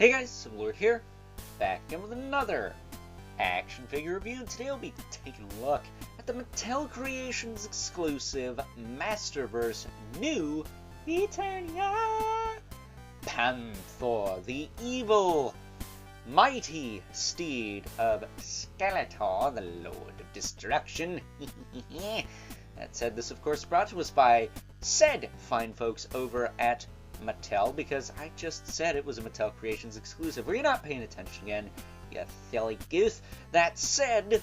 Hey guys, Lord here, back again with another action figure review, and today I'll be taking a look at the Mattel Creations exclusive Masterverse new Eternia Panthor, the evil, mighty steed of Skeletor, the Lord of Destruction. That said, this of course brought to us by said fine folks over at Mattel, because I just said it was a Mattel Creations exclusive. Were you not paying attention again, you silly goose? That said,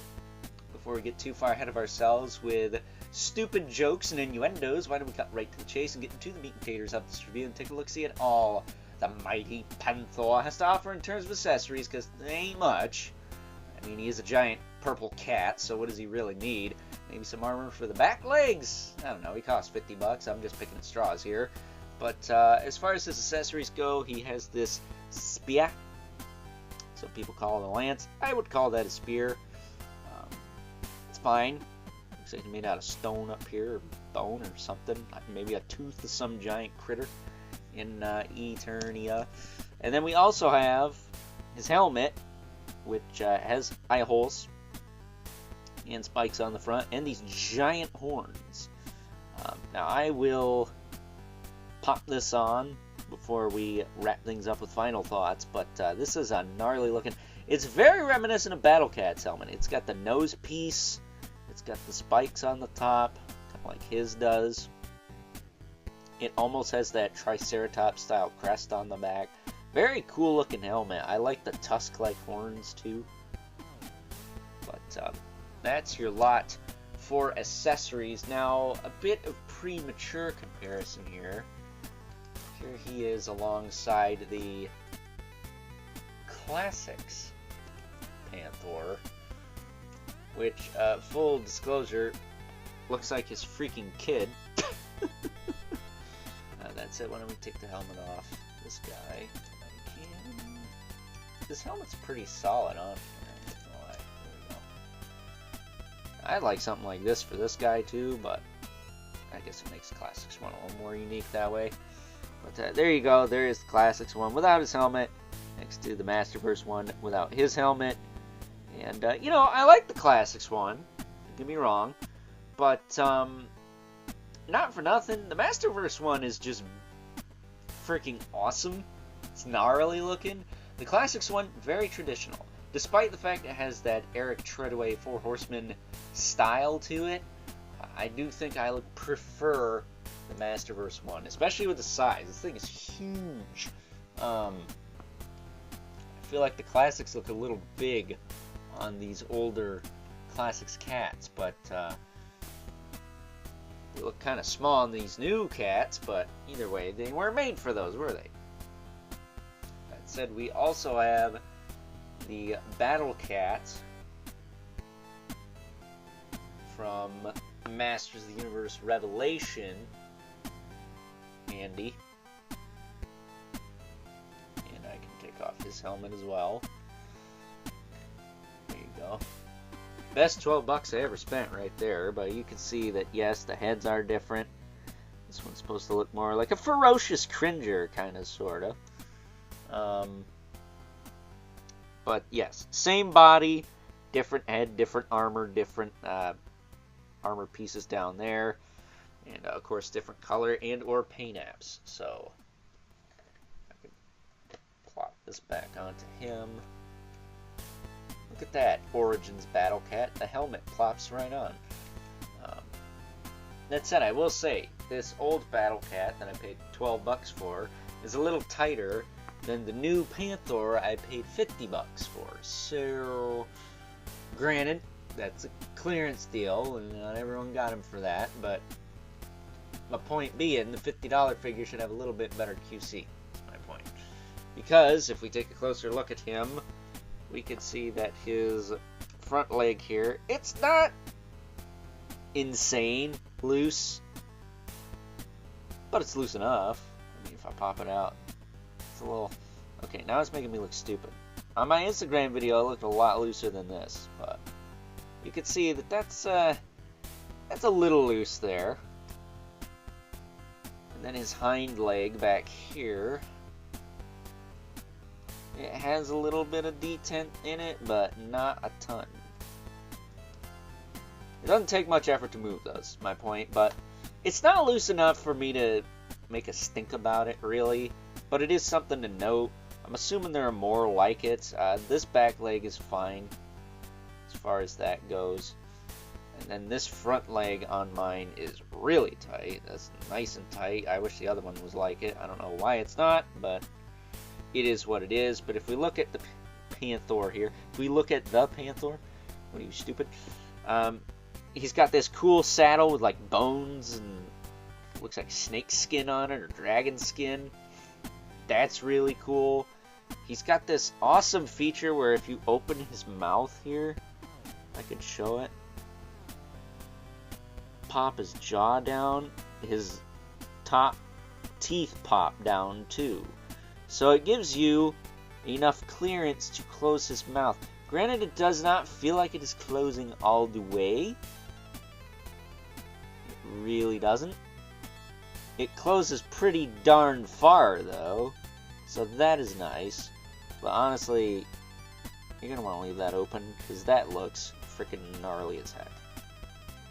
before we get too far ahead of ourselves with stupid jokes and innuendos, why don't we cut right to the chase and get into the meat and taters of this review and take a look-see at all the mighty Panthor has to offer in terms of accessories, because there ain't much. I mean, he is a giant purple cat, so what does he really need? Maybe some armor for the back legs? I don't know, he costs $50. I'm just picking at straws here. But as far as his accessories go, he has this spear. Some people call it a lance. I would call that a spear. It's fine. Looks like it's made out of stone up here, or bone or something. Maybe a tooth of some giant critter in Eternia. And then we also have his helmet, which has eye holes and spikes on the front, and these giant horns. Now I will pop this on before we wrap things up with final thoughts, but this is a gnarly looking. It's very reminiscent of Battle Cat's helmet. It's got the nose piece, it's got the spikes on the top, kind of like his does. It almost has that Triceratops style crest on the back. Very cool looking helmet. I like the tusk like horns too. But that's your lot for accessories. Now a bit of premature comparison here. Here he is alongside the Classics Panthor, which, full disclosure, looks like his freaking kid. That's it. Why don't we take the helmet off? This guy. This helmet's pretty solid on here. There we go. I'd like something like this for this guy too, but I guess it makes the Classics one a little more unique that way. But there you go, there is the Classics one without his helmet, next to the Masterverse one without his helmet. And, you know, I like the Classics one, don't get me wrong, but not for nothing, the Masterverse one is just freaking awesome. It's gnarly looking. The Classics one, very traditional. Despite the fact it has that Eric Treadway Four Horsemen style to it, I do think I would prefer the Masterverse one, especially with the size. This thing is huge. I feel like the Classics look a little big on these older Classics cats, but they look kind of small on these new cats, but either way, they weren't made for those, were they? That said, we also have the Battle Cat from Masters of the Universe Revelation. Andy. And I can take off his helmet as well. There you go. Best $12 I ever spent right there, but you can see that yes, the heads are different. This one's supposed to look more like a ferocious cringer, kind of, sort of. But yes, same body, different head, different armor, different armor pieces down there. And of course, different color and or paint apps. So I can plop this back onto him. Look at that, Origins Battle Cat. The helmet plops right on. That said, I will say this old Battle Cat that I paid $12 for is a little tighter than the new Panthor I paid $50 for. So, granted, that's a clearance deal, and not everyone got him for that, but my point being, the $50 figure should have a little bit better QC, that's my point. Because, if we take a closer look at him, we can see that his front leg here, it's not insane loose, but it's loose enough. I mean, if I pop it out, it's a little... Okay, now it's making me look stupid. On my Instagram video, it looked a lot looser than this, but you can see that that's a little loose there. And then his hind leg back here It has a little bit of detent in it, but not a ton. It doesn't take much effort to move, though, is my point, but it's not loose enough for me to make a stink about it, really, but it is something to note. I'm assuming there are more like it. This back leg is fine as far as that goes. And then this front leg on mine is really tight. That's nice and tight. I wish the other one was like it. I don't know why it's not, but it is what it is. But if we look at the Panthor here, if we look at the Panthor, what are you, stupid? He's got this cool saddle with like bones and looks like snake skin on it or dragon skin. That's really cool. He's got this awesome feature where if you open his mouth here, I can show it. Pop his jaw down, his top teeth pop down too. So it gives you enough clearance to close his mouth. Granted, it does not feel like it is closing all the way. It really doesn't. It closes pretty darn far though, so that is nice. But honestly, you're gonna want to leave that open because that looks freaking gnarly as heck.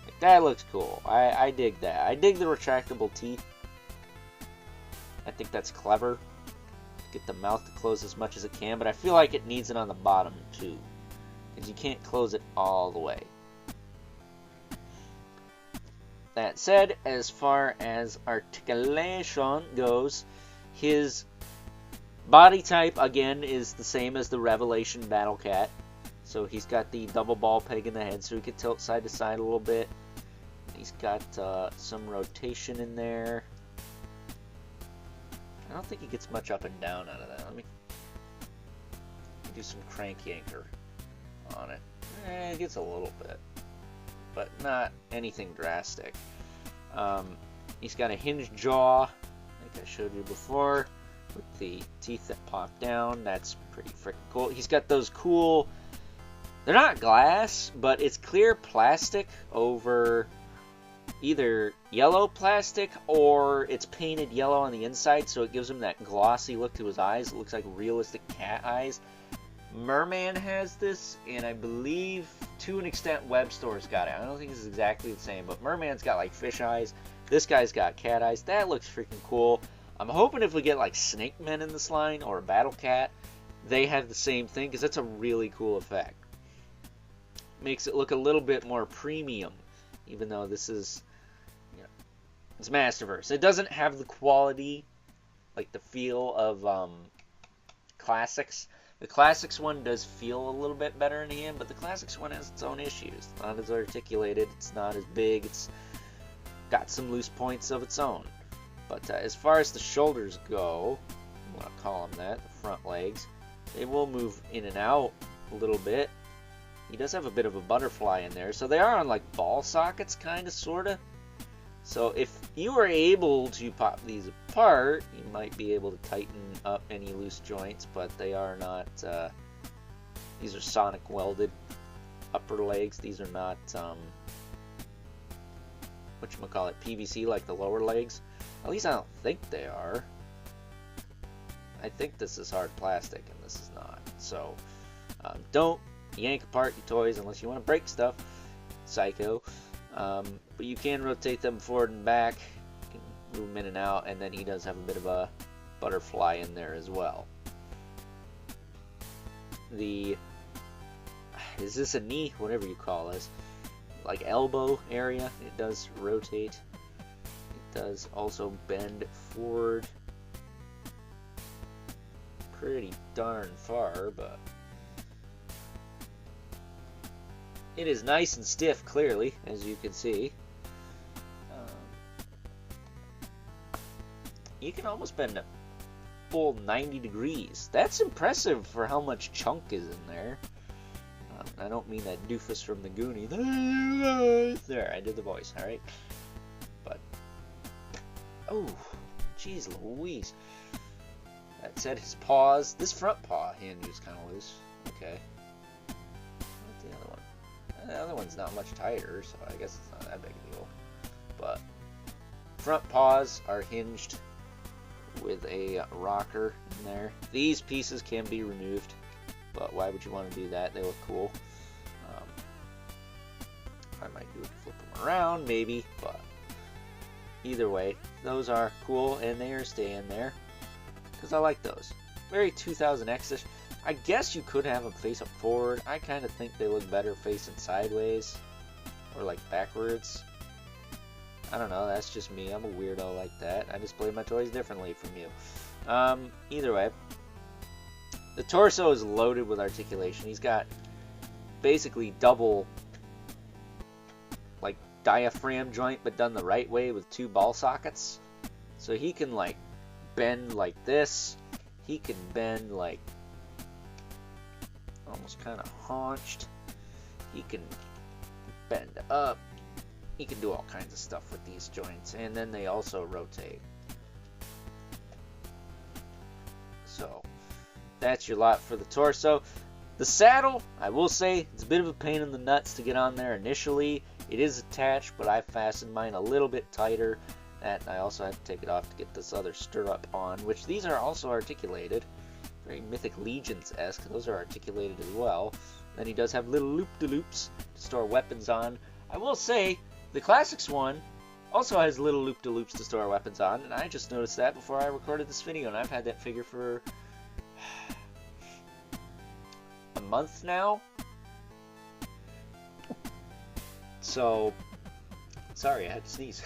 Like, that looks cool. I dig that. I dig the retractable teeth. I think that's clever. Get the mouth to close as much as it can, but I feel like it needs it on the bottom too, because you can't close it all the way. That said, as far as articulation goes, his body type again is the same as the Revelation Battle Cat. So he's got the double ball peg in the head, so he can tilt side to side a little bit. He's got some rotation in there. I don't think he gets much up and down out of that. Let me do some crank yanker on it. It gets a little bit, but not anything drastic. He's got a hinged jaw, like I showed you before, with the teeth that pop down. That's pretty freaking cool. He's got those cool, they're not glass, but it's clear plastic over either yellow plastic or it's painted yellow on the inside, so it gives him that glossy look to his eyes. It looks like realistic cat eyes. Merman has this, and I believe to an extent Web Store's got it. I don't think it's exactly the same, but Merman's got like fish eyes. This guy's got cat eyes. That looks freaking cool. I'm hoping if we get like Snake Men in this line or a Battle Cat, they have the same thing, because that's a really cool effect. Makes it look a little bit more premium, even though this is, you know, it's Masterverse. It doesn't have the quality, like the feel of Classics. The Classics one does feel a little bit better in the hand, but the Classics one has its own issues. It's not as articulated, it's not as big, it's got some loose points of its own. But as far as the shoulders go, I want to call them that, the front legs, they will move in and out a little bit. He does have a bit of a butterfly in there, so they are on like ball sockets, kind of, sort of. So if you were able to pop these apart, you might be able to tighten up any loose joints, but they are not, these are sonic welded upper legs. These are not, whatchamacallit, PVC like the lower legs. At least I don't think they are. I think this is hard plastic and this is not. So don't yank apart your toys unless you want to break stuff, psycho. But you can rotate them forward and back, you can move them in and out, and then he does have a bit of a butterfly in there as well. Is this a knee? Whatever you call this, like elbow area, it does rotate. It does also bend forward pretty darn far, but it is nice and stiff, clearly, as you can see. You can almost bend a full 90 degrees. That's impressive for how much chunk is in there. I don't mean that doofus from the Goonies. There, I did the voice, alright? But, oh, jeez Louise. That said, his paws, this front paw hinge is kind of loose. Okay. What's the other one? The other one's not much tighter, so I guess it's not that big a deal. But front paws are hinged with a rocker in there. These pieces can be removed, but why would you want to do that? They look cool. I might do it to flip them around, maybe, but either way, those are cool, and they are staying there because I like those. Very 2000X-ish. I guess you could have them face up forward. I kind of think they look better facing sideways or like backwards. I don't know, that's just me. I'm a weirdo like that. I display my toys differently from you. Either way, the torso is loaded with articulation. He's got basically double like diaphragm joint, but done the right way with 2 ball sockets. So he can like bend like this. He can bend like almost kind of haunched. He can bend up. He can do all kinds of stuff with these joints, and then they also rotate. So that's your lot for the torso. The saddle, I will say, it's a bit of a pain in the nuts to get on there initially. It is attached, but I fastened mine a little bit tighter. That I also had to take it off to get this other stirrup on, which these are also articulated. Very Mythic Legions-esque. Those are articulated as well. Then he does have little loop-de-loops to store weapons on. I will say, the Classics one also has little loop-de-loops to store weapons on, and I just noticed that before I recorded this video, and I've had that figure for a month now. So, sorry, I had to sneeze.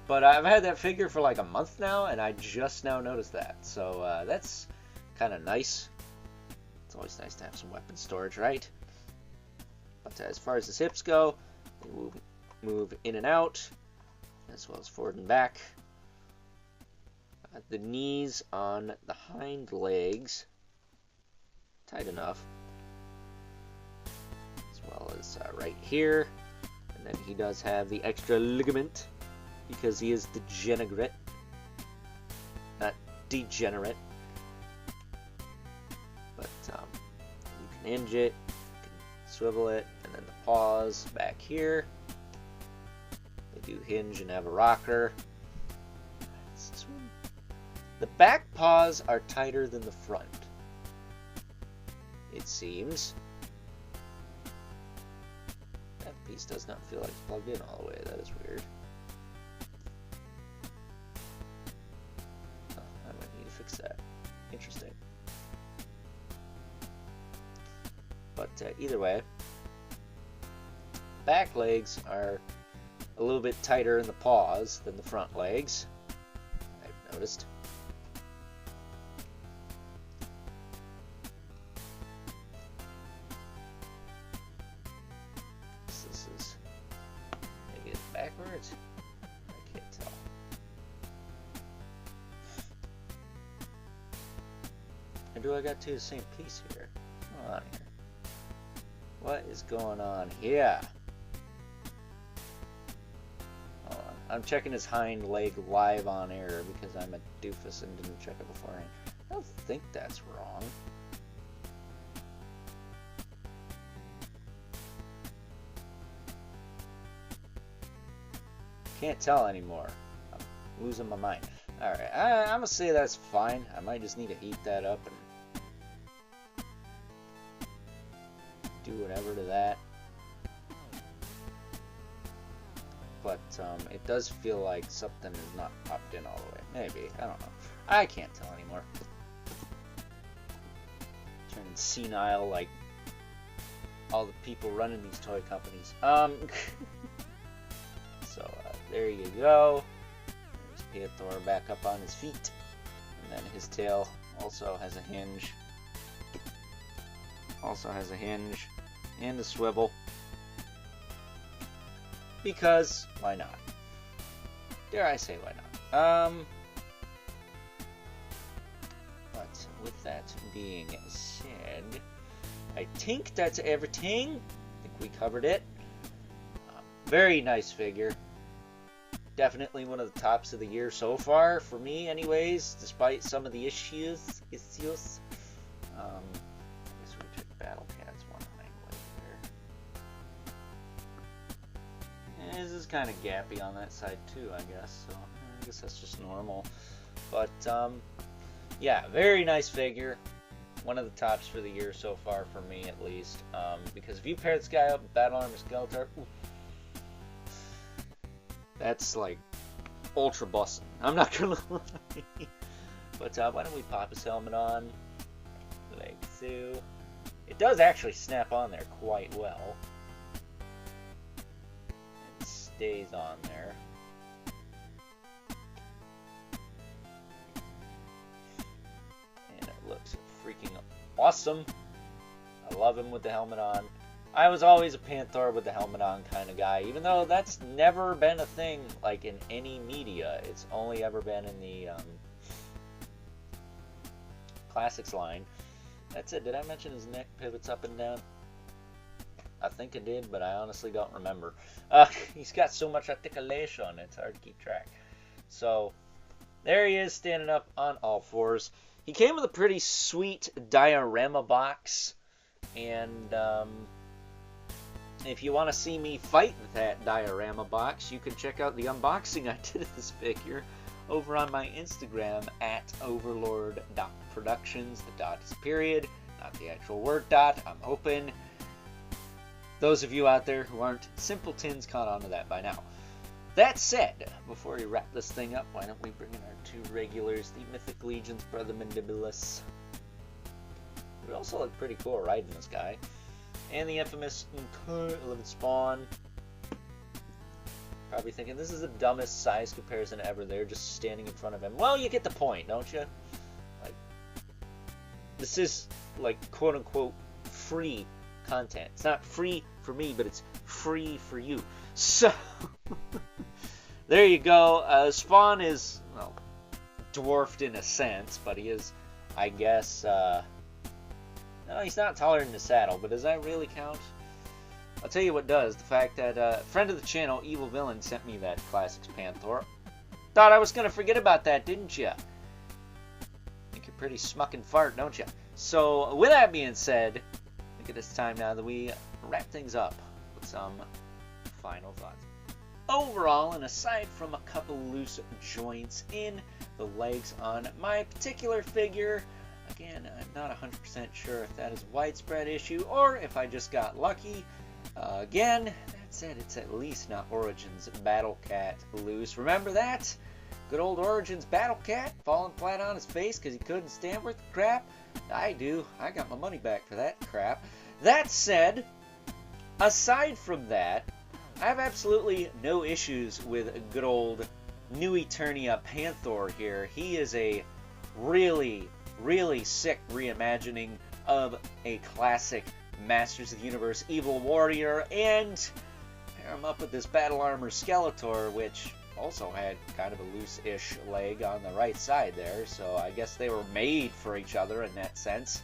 But I've had that figure for like a month now, and I just now noticed that. So that's kind of nice. It's always nice to have some weapon storage, right? But as far as his hips go, they will move in and out, as well as forward and back. The knees on the hind legs, tight enough, as well as right here. And then he does have the extra ligament, because he is degenerate, not degenerate. But you can hinge it, you can swivel it, and then the paws back here, they do hinge and have a rocker. The back paws are tighter than the front, it seems. That piece does not feel like it's plugged in all the way. That is weird. Oh, I might need to fix that. Interesting. But either way, back legs are a little bit tighter in the paws than the front legs, I've noticed. This is maybe it's backwards. I can't tell. And do I got two the same piece here? Hold on here. What is going on here? Hold on. I'm checking his hind leg live on air because I'm a doofus and didn't check it beforehand. I don't think that's wrong. Can't tell anymore. I'm losing my mind. Alright, I'm gonna say that's fine. I might just need to heat that up and do whatever to that. But it does feel like something is not popped in all the way. Maybe. I don't know. I can't tell anymore. Turning senile like all the people running these toy companies. So there you go. There's Panthor back up on his feet. And then his tail also has a hinge. Also has a hinge and a swivel. Because why not? Dare I say why not? But with that being said, I think that's everything. I think we covered it. Very nice figure. Definitely one of the tops of the year so far, for me anyways, despite some of the issues. I guess we took Battle Cat's one hind leg there. This is kind of gappy on that side too, I guess. So I guess that's just normal. But, yeah, very nice figure. One of the tops for the year so far, for me at least. Because if you pair this guy up with Battle Armor Skeletor, ooh, that's like ultra bussin'. I'm not gonna lie. But why don't we pop his helmet on? Like so. It does actually snap on there quite well. It stays on there. And it looks freaking awesome. I love him with the helmet on. I was always a Panthor with the helmet on kind of guy, even though that's never been a thing like in any media. It's only ever been in the Classics line. That's it. Did I mention his neck pivots up and down? I think I did, but I honestly don't remember. He's got so much articulation, it's hard to keep track. So, there he is standing up on all fours. He came with a pretty sweet diorama box, and if you want to see me fight with that diorama box, you can check out the unboxing I did of this figure over on my Instagram at overlord.productions. The dot is period, not the actual word dot. I'm hoping those of you out there who aren't simpletons caught on to that by now. That said, before we wrap this thing up, why don't we bring in our two regulars, the Mythic Legion's Brother Mandibulus. Would also look pretty cool riding this guy. And the infamous 11 Spawn. Probably thinking this is the dumbest size comparison ever. They're just standing in front of him. Well, you get the point, don't you? Like, this is like quote unquote free content. It's not free for me, but it's free for you. So there you go. Spawn is, well, dwarfed in a sense, but he is, I guess, no, he's not taller than the saddle, but does that really count? I'll tell you what does. The fact that friend of the channel, Evil Villain, sent me that Classics Panthor. Thought I was going to forget about that, didn't you? Think you're pretty smucking fart, don't you? So, with that being said, I think it is time now that we wrap things up with some final thoughts. Overall, and aside from a couple loose joints in the legs on my particular figure, again, I'm not 100% sure if that is a widespread issue or if I just got lucky. Again, that said, it's at least not Origins Battle Cat loose. Remember that? Good old Origins Battle Cat falling flat on his face because he couldn't stand worth the crap? I do. I got my money back for that crap. That said, aside from that, I have absolutely no issues with good old New Eternia Panthor here. He is a really, really sick reimagining of a classic Masters of the Universe Evil Warrior, and pair him up with this Battle Armor Skeletor, which also had kind of a loose-ish leg on the right side there, so I guess they were made for each other in that sense.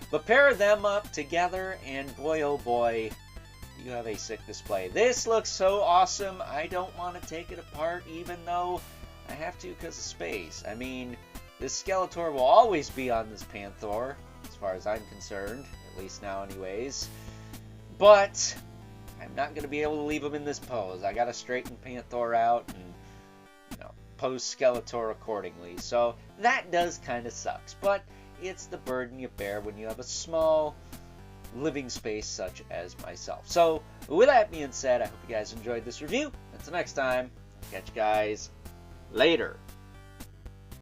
But pair them up together, and boy oh boy, you have a sick display. This looks so awesome, I don't want to take it apart, even though I have to because of space. I mean, this Skeletor will always be on this Panthor, as far as I'm concerned, at least now anyways. But I'm not going to be able to leave him in this pose. I got to straighten Panthor out and, you know, pose Skeletor accordingly. So that does kind of sucks, but it's the burden you bear when you have a small living space such as myself. So with that being said, I hope you guys enjoyed this review. Until next time, catch you guys later.